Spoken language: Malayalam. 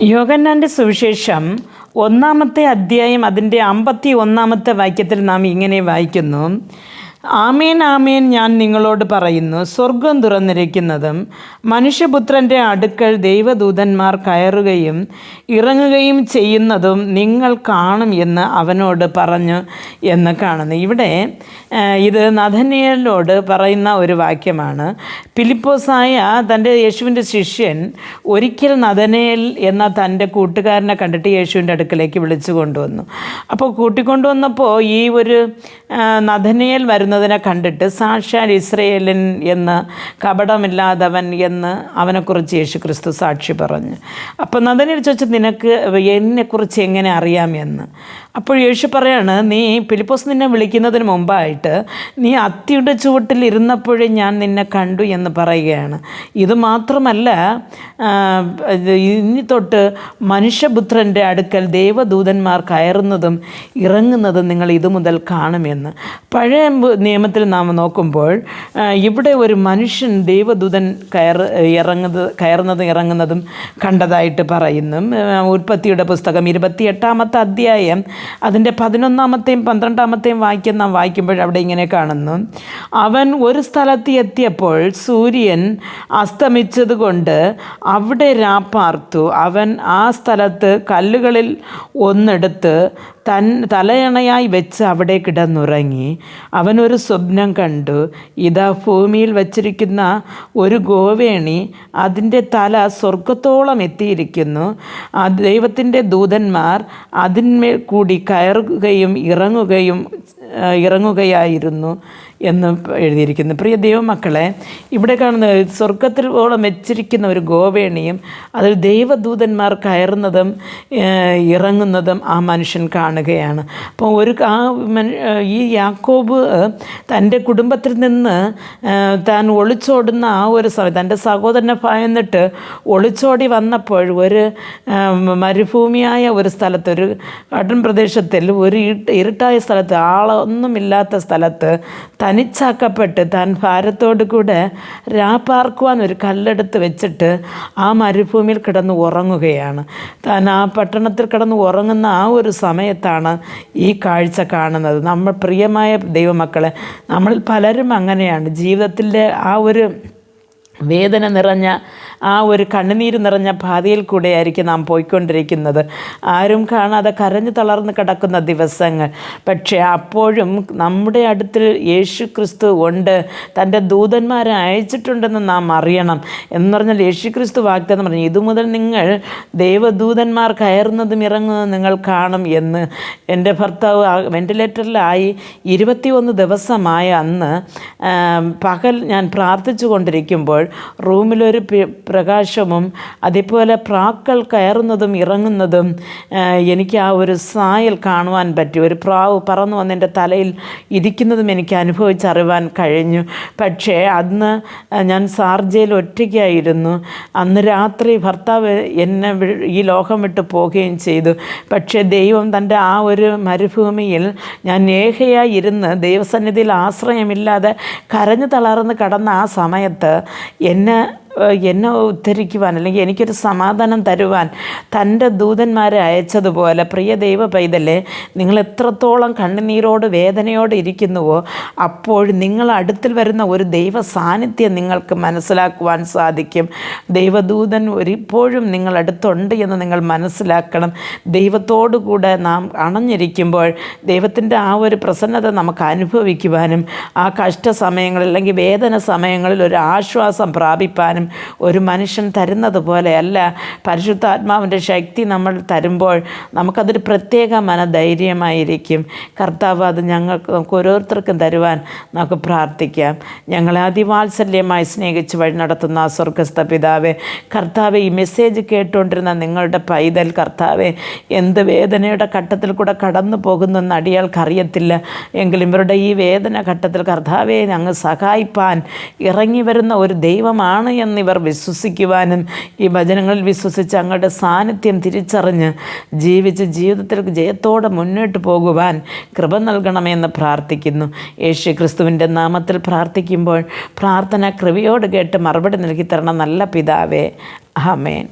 യോഹന്നാൻ്റെ സുവിശേഷം 1-ാമത്തെ അധ്യായം അതിൻ്റെ 51-ാമത്തെ വാക്യത്തിൽ നാം ഇങ്ങനെ വായിക്കുന്നു: ആമേൻ ആമേൻ ഞാൻ നിങ്ങളോട് പറയുന്നു, സ്വർഗം തുറന്നിരിക്കുന്നതും മനുഷ്യപുത്രൻ്റെ അടുക്കൽ ദൈവദൂതന്മാർ കയറുകയും ഇറങ്ങുകയും ചെയ്യുന്നതും നിങ്ങൾ കാണും എന്ന് അവനോട് പറഞ്ഞു എന്ന് കാണുന്നു. ഇവിടെ ഇത് നഥനയേലിനോട് പറയുന്ന ഒരു വാക്യമാണ്. ഫിലിപ്പോസായ തൻ്റെ യേശുവിൻ്റെ ശിഷ്യൻ ഒരിക്കൽ നഥനയേൽ എന്ന തൻ്റെ കൂട്ടുകാരനെ കണ്ടിട്ട് യേശുവിൻ്റെ അടുക്കലേക്ക് വിളിച്ചു കൊണ്ടുവന്നു. അപ്പോൾ കൂട്ടിക്കൊണ്ടുവന്നപ്പോൾ ഈ ഒരു നഥനയേൽ വരുന്നതിനെ കണ്ടിട്ട് സാക്ഷാൽ ഇസ്രയേലൻ എന്ന്, കപടമില്ലാത്തവൻ എന്ന് അവനെക്കുറിച്ച് യേശു ക്രിസ്തു സാക്ഷി പറഞ്ഞു. അപ്പോൾ നഥനയേൽ ചോദിച്ചു, നിനക്ക് എന്നെക്കുറിച്ച് എങ്ങനെ അറിയാമെന്ന്. അപ്പോൾ യേശു പറയാണ്, നീ ഫിലിപ്പോസ് നിന്നെ വിളിക്കുന്നതിന് മുമ്പായിട്ട് നീ അത്തിയുടെ ചുവട്ടിൽ ഇരുന്നപ്പോഴേ ഞാൻ നിന്നെ കണ്ടു എന്ന് പറയുകയാണ്. ഇത് മാത്രമല്ല, ഇനി തൊട്ട് മനുഷ്യപുത്രൻ്റെ അടുക്കൽ ദേവദൂതന്മാർ കയറുന്നതും ഇറങ്ങുന്നതും നിങ്ങൾ ഇതുമുതൽ കാണുമെന്ന്. പഴയ നിയമത്തിൽ നാം നോക്കുമ്പോൾ ഇവിടെ ഒരു മനുഷ്യൻ ദൈവദൂതൻ കയറുന്നതും ഇറങ്ങുന്നതും കണ്ടതായിട്ട് പറയുന്നു. ഉൽപ്പത്തിയുടെ പുസ്തകം 28-ാമത്തെ അധ്യായം അതിൻ്റെ 11-ാമത്തെയും 12-ാമത്തെയും വാക്യം നാം വായിക്കുമ്പോൾ അവിടെ ഇങ്ങനെ കാണുന്നു: അവൻ ഒരു സ്ഥലത്ത് എത്തിയപ്പോൾ സൂര്യൻ അസ്തമിച്ചതുകൊണ്ട് അവിടെ രാപ്പാർത്തു. അവൻ ആ സ്ഥലത്ത് കല്ലുകളിൽ ഒന്നെടുത്ത് തലയണയായി വെച്ച് അവിടെ കിടന്നുറങ്ങി. അവനൊരു സ്വപ്നം കണ്ടു. ഇതാ, ഭൂമിയിൽ വച്ചിരിക്കുന്ന ഒരു ഗോവേണി, അതിൻ്റെ തല സ്വർഗത്തോളം എത്തിയിരിക്കുന്നു. ദൈവത്തിൻ്റെ ദൂതന്മാർ അതിന്മേൽ കൂടി കയറുകയും ഇറങ്ങുകയായിരുന്നു എന്ന് എഴുതിയിരിക്കുന്നു. പ്രിയ ദൈവമക്കളെ, ഇവിടെ കാണുന്ന സ്വർഗത്തിലോളം വെച്ചിരിക്കുന്ന ഒരു ഗോവേണിയും അതിൽ ദൈവദൂതന്മാർ കയറുന്നതും ഇറങ്ങുന്നതും ആ മനുഷ്യൻ കാണുകയാണ്. അപ്പോൾ ഈ യാക്കോബ് തൻ്റെ കുടുംബത്തിൽ നിന്ന് താൻ ഒളിച്ചോടുന്ന ആ ഒരു സമയം, തൻ്റെ സഹോദരനെ ഭയന്നിട്ട് ഒളിച്ചോടി വന്നപ്പോൾ ഒരു മരുഭൂമിയായ ഒരു സ്ഥലത്ത്, ഒരു കടൽ പ്രദേശത്തിൽ, ഒരു ഇരുട്ടായ സ്ഥലത്ത്, ആളൊന്നുമില്ലാത്ത സ്ഥലത്ത് തനിച്ചാക്കപ്പെട്ട് താൻ ഭാരത്തോടു കൂടെ രാപ്പാർക്കുവാൻ ഒരു കല്ലെടുത്ത് വെച്ചിട്ട് ആ മരുഭൂമിയിൽ കിടന്ന് ഉറങ്ങുകയാണ്. താൻ ആ പട്ടണത്തിൽ കിടന്ന് ഉറങ്ങുന്ന ആ ഒരു സമയത്താണ് ഈ കാഴ്ച കാണുന്നത്. നമ്മൾ പ്രിയമായ ദൈവമക്കളെ, നമ്മളിൽ പലരും അങ്ങനെയാണ്. ജീവിതത്തിൻ്റെ ആ ഒരു വേദന നിറഞ്ഞ, ആ ഒരു കണ്ണുനീര് നിറഞ്ഞ പാതയിൽ കൂടെയായിരിക്കും നാം പോയിക്കൊണ്ടിരിക്കുന്നത്. ആരും കാണാതെ കരഞ്ഞു തളർന്ന് കിടക്കുന്ന ദിവസങ്ങൾ. പക്ഷേ അപ്പോഴും നമ്മുടെ അടുത്തിൽ യേശു ക്രിസ്തു ഉണ്ട്, തൻ്റെ ദൂതന്മാരെ അയച്ചിട്ടുണ്ടെന്ന് നാം അറിയണം. എന്ന് പറഞ്ഞാൽ യേശു ക്രിസ്തു വാഗ്ദാനം പറഞ്ഞു, ഇതുമുതൽ നിങ്ങൾ ദൈവദൂതന്മാർ കയറുന്നതും ഇറങ്ങുന്നതും നിങ്ങൾ കാണും എന്ന്. എൻ്റെ ഭർത്താവ് വെൻറ്റിലേറ്ററിലായി 21 ദിവസമായ അന്ന് പകൽ ഞാൻ പ്രാർത്ഥിച്ചു കൊണ്ടിരിക്കുമ്പോൾ റൂമിലൊരു പ്രകാശവും അതേപോലെ പ്രാക്കൾ കയറുന്നതും ഇറങ്ങുന്നതും എനിക്ക് ആ ഒരു സായൽ കാണുവാൻ പറ്റി. ഒരു പ്രാവ് പറന്നു വന്ന് എൻ്റെ തലയിൽ ഇരിക്കുന്നതും എനിക്ക് അനുഭവിച്ചറിയാൻ കഴിഞ്ഞു. പക്ഷേ അന്ന് ഞാൻ ഷാർജയിൽ ഒറ്റയ്ക്കായിരുന്നു. അന്ന് രാത്രി ഭർത്താവ് എന്നെ ഈ ലോകം വിട്ട് പോവുകയും ചെയ്തു. പക്ഷേ ദൈവം തൻ്റെ ആ ഒരു മരുഭൂമിയിൽ ഞാൻ ഏകയായി ഇരുന്ന് ദൈവസന്നിധിയിൽ ആശ്രയമില്ലാതെ കരഞ്ഞു തളർന്ന് കിടന്ന ആ സമയത്ത് എന്നെ ഉദ്ധരിക്കുവാൻ, അല്ലെങ്കിൽ എനിക്കൊരു സമാധാനം തരുവാൻ തൻ്റെ ദൂതന്മാരെ അയച്ചതുപോലെ, പ്രിയ ദൈവ പൈതലെ, നിങ്ങൾ എത്രത്തോളം കണ്ണുനീരോട് വേദനയോട് ഇരിക്കുന്നുവോ അപ്പോൾ നിങ്ങൾ അടുത്തിൽ വരുന്ന ഒരു ദൈവ സാന്നിധ്യം നിങ്ങൾക്ക് മനസ്സിലാക്കുവാൻ സാധിക്കും. ദൈവദൂതൻ ഒരിപ്പോഴും നിങ്ങളടുത്തുണ്ട് എന്ന് നിങ്ങൾ മനസ്സിലാക്കണം. ദൈവത്തോടു കൂടെ നാം അണഞ്ഞിരിക്കുമ്പോൾ ദൈവത്തിൻ്റെ ആ ഒരു പ്രസന്നത നമുക്ക് അനുഭവിക്കുവാനും ആ കഷ്ടസമയങ്ങളിൽ അല്ലെങ്കിൽ വേദന സമയങ്ങളിൽ ഒരു ആശ്വാസം പ്രാപിപ്പാനും ഒരു മനുഷ്യൻ തരുന്നത് പോലെയല്ല, പരിശുദ്ധാത്മാവിൻ്റെ ശക്തി നമ്മൾ തരുമ്പോൾ നമുക്കതൊരു പ്രത്യേക മനധൈര്യമായിരിക്കും. കർത്താവ് അത് നമുക്ക് ഓരോരുത്തർക്കും തരുവാൻ നമുക്ക് പ്രാർത്ഥിക്കാം. ഞങ്ങളെ അതിവാത്സല്യമായി സ്നേഹിച്ച് വഴി നടത്തുന്ന ആ സ്വർഗസ്ഥ പിതാവേ, കർത്താവെ, ഈ മെസ്സേജ് കേട്ടുകൊണ്ടിരുന്ന നിങ്ങളുടെ പൈതൽ, കർത്താവെ, എന്ത് വേദനയുടെ ഘട്ടത്തിൽ കൂടെ കടന്നു പോകുന്നെന്ന് അടിയാൾക്കറിയത്തില്ല. എങ്കിലും ഇവരുടെ ഈ വേദന ഘട്ടത്തിൽ കർത്താവെ അങ്ങ് സഹായിപ്പാൻ ഇറങ്ങി വരുന്ന ഒരു ദൈവമാണ് എന്ന് ഇവർ വിശ്വസിക്കുവാനും ഈ വചനങ്ങളിൽ വിശ്വസിച്ച് അങ്ങയുടെ സാന്നിധ്യം തിരിച്ചറിഞ്ഞ് ജീവിച്ച് ജീവിതത്തിൽ ജയത്തോടെ മുന്നോട്ട് പോകുവാൻ കൃപ നൽകണമെന്ന് പ്രാർത്ഥിക്കുന്നു. യേശു ക്രിസ്തുവിൻ്റെ നാമത്തിൽ പ്രാർത്ഥിക്കുമ്പോൾ പ്രാർത്ഥന കൃപയോട് കേട്ട് മറുപടി നൽകി തരണം നല്ല പിതാവേ. ആമേൻ.